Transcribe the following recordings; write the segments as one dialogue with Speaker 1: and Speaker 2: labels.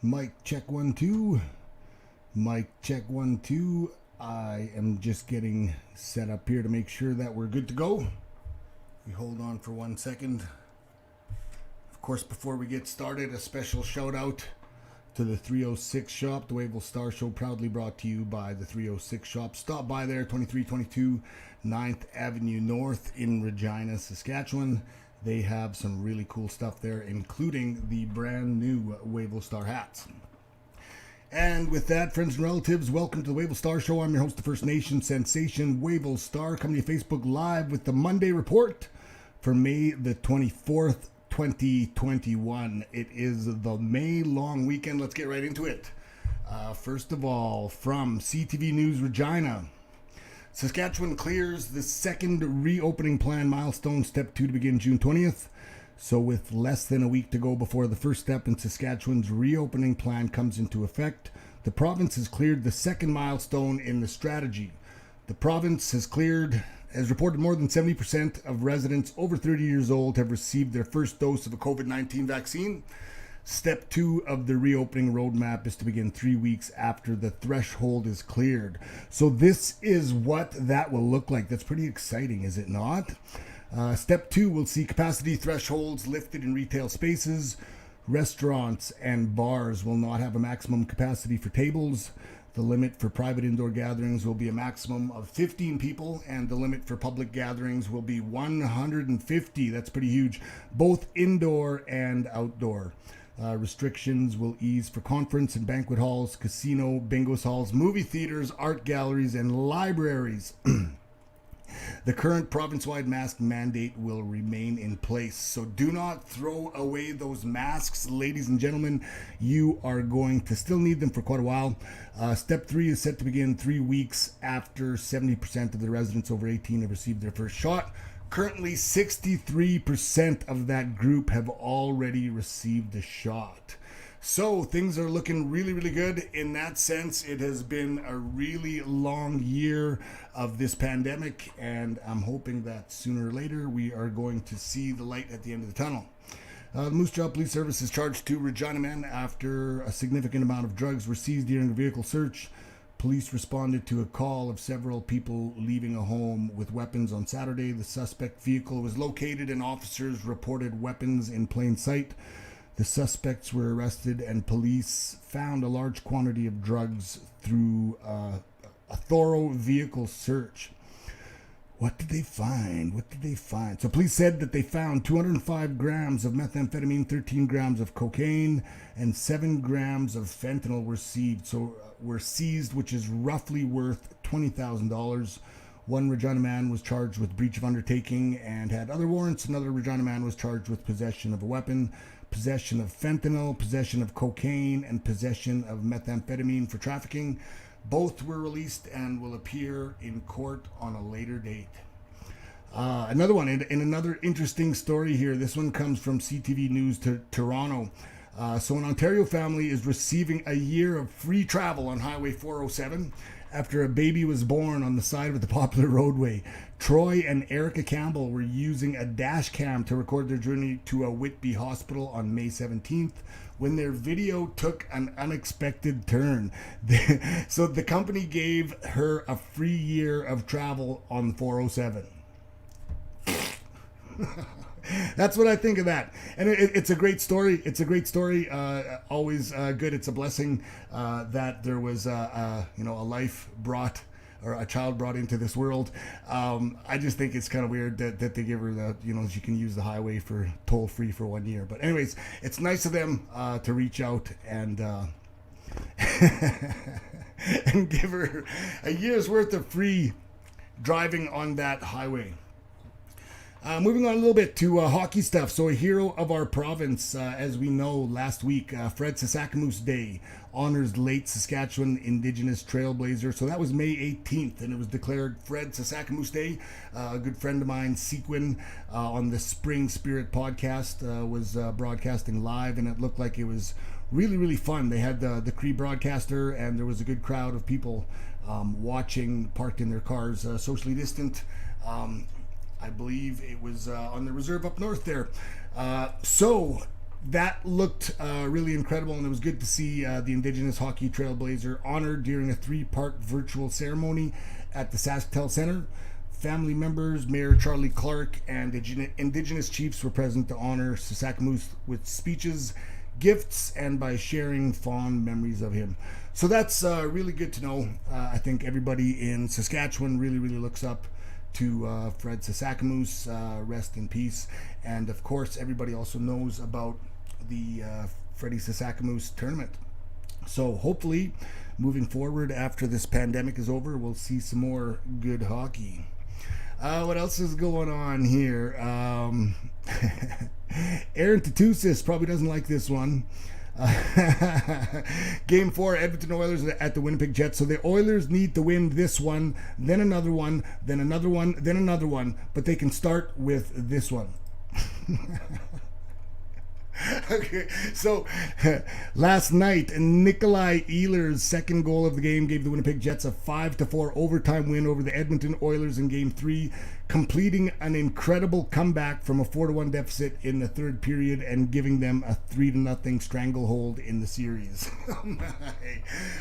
Speaker 1: Mic check 1 2. Mic check 1 2. I am just getting set up here to make sure that we're good to go. We hold on for 1 second. Of course, before we get started, a special shout out to the 306 shop. The Wavell Star Show proudly brought to you by the 306 shop. Stop by there, 2322 9th Avenue North in Regina, Saskatchewan. They have some really cool stuff there, including the brand new Wavell Star hats. And with that, friends and relatives, welcome to the Wavell Star Show. I'm your host, the First Nation sensation, Wavell Star, coming to Facebook Live with the Monday report for May the 24th, 2021. It is the May long weekend. Let's get right into it. First of all, from CTV News Regina, Saskatchewan clears the second reopening plan milestone, step 2, to begin June 20th. So with less than a week to go before the first step in Saskatchewan's reopening plan comes into effect, the province has cleared the second milestone in the strategy. The province has reported more than 70% of residents over 30 years old have received their first dose of a COVID-19 vaccine. Step 2 of the reopening roadmap is to begin 3 weeks after the threshold is cleared. So this is what that will look like. That's pretty exciting, is it not? Step 2 will see capacity thresholds lifted in retail spaces. Restaurants and bars will not have a maximum capacity for tables. The limit for private indoor gatherings will be a maximum of 15 people, and the limit for public gatherings will be 150. That's pretty huge, both indoor and outdoor. Restrictions will ease for conference and banquet halls, casino, bingo halls, movie theaters, art galleries, and libraries. The current province-wide mask mandate will remain in place. So do not throw away those masks, ladies and gentlemen. You are going to still need them for quite a while. Step 3 is set to begin 3 weeks after 70% of the residents over 18 have received their first shot. Currently, 63% of that group have already received the shot. So things are looking really, really good in that sense. It has been a really long year of this pandemic, and I'm hoping that sooner or later we are going to see the light at the end of the tunnel. The Moose Jaw Police Service is charged 2 Regina men after a significant amount of drugs were seized during a vehicle search. Police responded to a call of several people leaving a home with weapons on Saturday. The suspect vehicle was located and officers reported weapons in plain sight. The suspects were arrested and police found a large quantity of drugs through a thorough vehicle search. What did they find? So police said that they found 205 grams of methamphetamine, 13 grams of cocaine, and 7 grams of fentanyl were seized, which is roughly worth $20,000. One Regina man was charged with breach of undertaking and had other warrants. Another Regina man was charged with possession of a weapon, possession of fentanyl, possession of cocaine, and possession of methamphetamine for trafficking. Both were released and will appear in court on a later date. Another one, in another interesting story here. This one comes from CTV News Toronto. So an Ontario family is receiving a year of free travel on Highway 407 after a baby was born on the side of the popular roadway. Troy and Erica Campbell were using a dash cam to record their journey to a Whitby hospital on May 17th when their video took an unexpected turn. So the company gave her a free year of travel on the 407. That's what I think of that, and it's a great story. Always good. It's a blessing that there was a life brought, or a child brought into this world. I just think it's kind of weird that they give her the, she can use the highway for toll free for 1 year. But anyways, it's nice of them to reach out and and give her a year's worth of free driving on that highway. Moving on a little bit to hockey stuff. So a hero of our province, as we know, last week, Fred Sasakamoose Day honors late Saskatchewan Indigenous trailblazer. So that was May 18th, and it was declared Fred Sasakamoose Day. A good friend of mine, Sequin, on the Spring Spirit podcast, was broadcasting live, and it looked like it was really, really fun. They had the Cree broadcaster, and there was a good crowd of people watching, parked in their cars, socially distant. I believe it was on the reserve up north there. So that looked really incredible, and it was good to see the Indigenous Hockey Trailblazer honored during a 3-part virtual ceremony at the SaskTel Center. Family members, Mayor Charlie Clark, and Indigenous chiefs were present to honor Sasakamoose with speeches, gifts, and by sharing fond memories of him. So that's really good to know. I think everybody in Saskatchewan really looks up to Fred Sasakamoose, rest in peace. And of course, everybody also knows about the Freddie Sasakamoose tournament. So hopefully, moving forward after this pandemic is over, we'll see some more good hockey. What else is going on here? Aaron Tatusis probably doesn't like this one. Game 4, Edmonton Oilers at the Winnipeg Jets. So the Oilers need to win this one, then another one, then another one, then another one. But they can start with this one. Okay, so last night, Nikolai Ehlers' second goal of the game gave the Winnipeg Jets a 5-4 overtime win over the Edmonton Oilers in Game 3, completing an incredible comeback from a 4-1 deficit in the third period and giving them a 3-0 stranglehold in the series.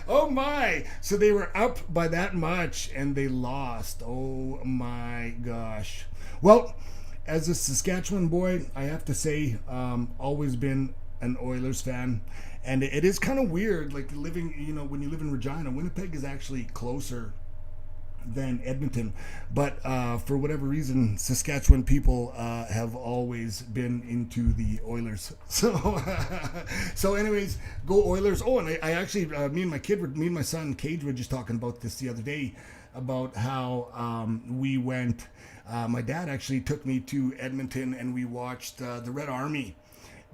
Speaker 1: Oh my! So they were up by that much and they lost. Oh my gosh. Well, as a Saskatchewan boy, I have to say, always been an Oilers fan. And it is kind of weird, like living, when you live in Regina, Winnipeg is actually closer than Edmonton. But for whatever reason, Saskatchewan people have always been into the Oilers. So anyways, go Oilers. Oh, and I actually, me and my son Cage were just talking about this the other day, about how we went. My dad actually took me to Edmonton and we watched the Red Army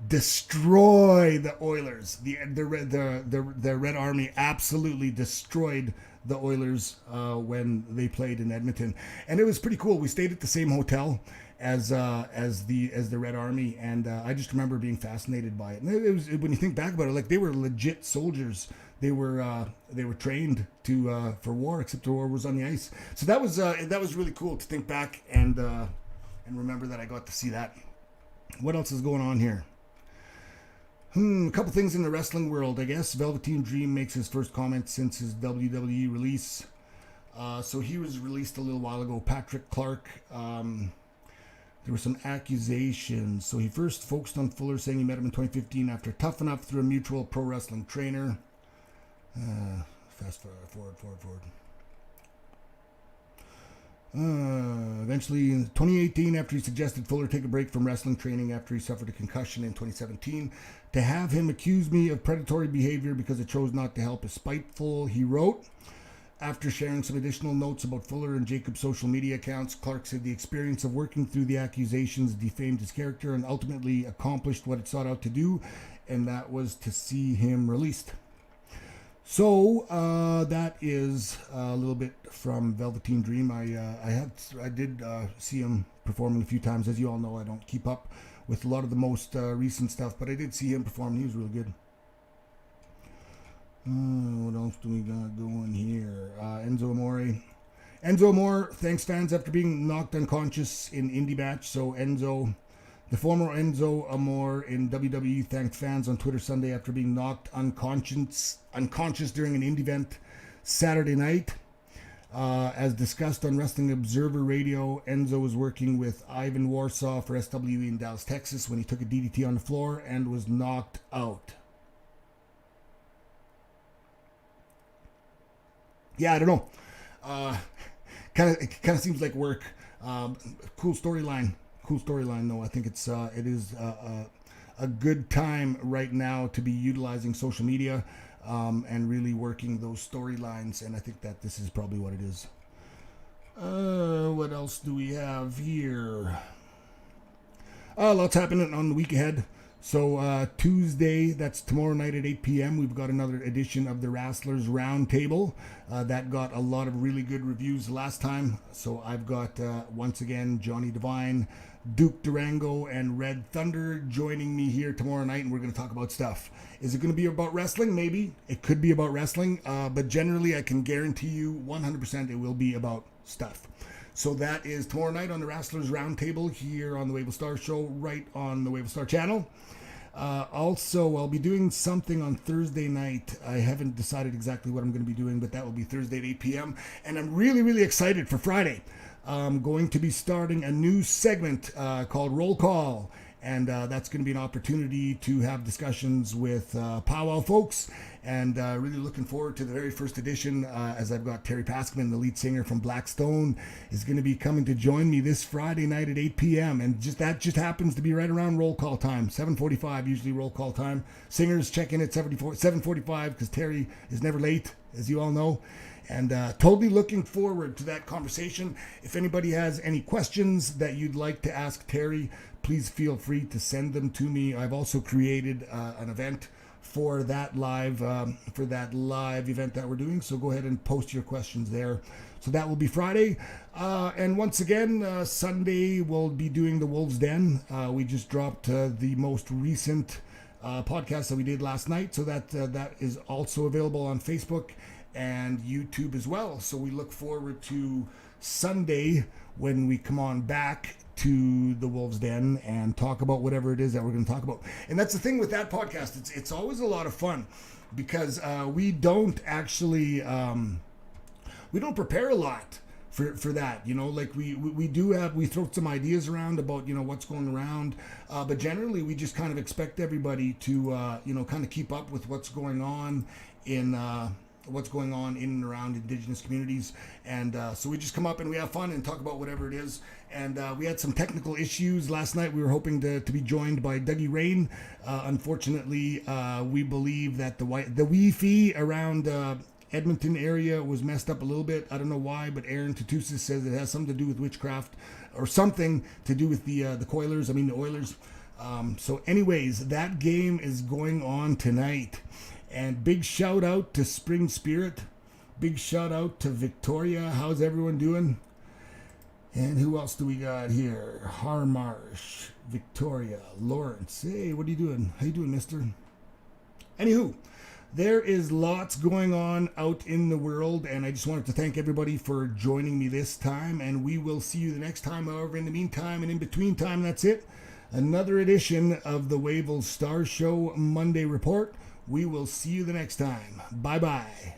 Speaker 1: destroy the Oilers. The Red Army absolutely destroyed the Oilers when they played in Edmonton, and it was pretty cool. We stayed at the same hotel as the Red Army, and I just remember being fascinated by it. And it was, when you think back about it, like they were legit soldiers. They were trained for war, except the war was on the ice. So that was really cool to think back and remember that I got to see that. What else is going on here? A couple things in the wrestling world, I guess. Velveteen Dream makes his first comment since his WWE release. So he was released a little while ago. Patrick Clark. There were some accusations. So he first focused on Fuller, saying he met him in 2015 after Tough Enough through a mutual pro wrestling trainer. Fast forward. Eventually, in 2018, after he suggested Fuller take a break from wrestling training after he suffered a concussion in 2017, to have him accuse me of predatory behavior because I chose not to help is spiteful, he wrote. After sharing some additional notes about Fuller and Jacob's social media accounts, Clark said the experience of working through the accusations defamed his character and ultimately accomplished what it sought out to do, and that was to see him released. So that is a little bit from Velveteen Dream. I did see him performing a few times. As you all know, I don't keep up with a lot of the most recent stuff, but I did see him perform. He was really good. What else do we got going here? Enzo Amore thanks fans after being knocked unconscious in Indie Match. So the former Enzo Amore in WWE thanked fans on Twitter Sunday after being knocked unconscious during an indie event Saturday night. As discussed on Wrestling Observer Radio, Enzo was working with Ivan Warsaw for SWE in Dallas, Texas, when he took a DDT on the floor and was knocked out. Yeah, I don't know. It kind of seems like work. Cool storyline. Though. I think it is a good time right now to be utilizing social media and really working those storylines, and I think that this is probably what it is. What else do we have here? Lots happening on the week ahead. So Tuesday, that's tomorrow night at 8 p.m., we've got another edition of the Wrestlers Roundtable. That got a lot of really good reviews last time. So I've got, once again, Johnny Devine, Duke Durango, and Red Thunder joining me here tomorrow night, and we're going to talk about stuff. Is it going to be about wrestling? Maybe. It could be about wrestling, but generally I can guarantee you 100% it will be about stuff. So that is tomorrow night on the Wrestlers Roundtable here on the Wavell Star Show, right on the Wavell Star channel. Also, I'll be doing something on Thursday night. I haven't decided exactly what I'm going to be doing, but that will be Thursday at 8 p.m. And I'm really, really excited for Friday. I'm going to be starting a new segment called Roll Call. And that's going to be an opportunity to have discussions with powwow folks, and really looking forward to the very first edition, as I've got Terry Paskman, the lead singer from Black Stone, is going to be coming to join me this Friday night at 8 p.m. And that just happens to be right around roll call time, 7:45 usually roll call time. Singers check in at 7:45 because Terry is never late, as you all know. And totally looking forward to that conversation. If anybody has any questions that you'd like to ask Terry, please feel free to send them to me. I've also created an event for that live event that we're doing. So go ahead and post your questions there. So that will be Friday. And once again, Sunday we'll be doing the Wolves Den. We just dropped the most recent podcast that we did last night. So that is also available on Facebook and YouTube as well. So we look forward to Sunday when we come on back to the Wolves Den and talk about whatever it is that we're going to talk about. And that's the thing with that podcast. It's always a lot of fun because we don't actually we don't prepare a lot for that, like we throw some ideas around about what's going around, but generally we just kind of expect everybody to kind of keep up with what's going on in and around Indigenous communities. And so we just come up and we have fun and talk about whatever it is. And we had some technical issues last night. We were hoping to be joined by Dougie Rain. Unfortunately, we believe that the Wi-Fi around Edmonton area was messed up a little bit. I don't know why, but Aaron Tatusis says it has something to do with witchcraft or something to do with the Oilers. So anyways, that game is going on tonight. And big shout out to Spring Spirit. Big shout out to Victoria. How's everyone doing? And who else do we got here? Harmarsh, Victoria, Lawrence. Hey, what are you doing? How you doing, mister? Anywho, there is lots going on out in the world, and I just wanted to thank everybody for joining me this time, and we will see you the next time. However, in the meantime and in between time, that's it. Another edition of the Wavell Star Show Monday Report. We will see you the next time. Bye-bye.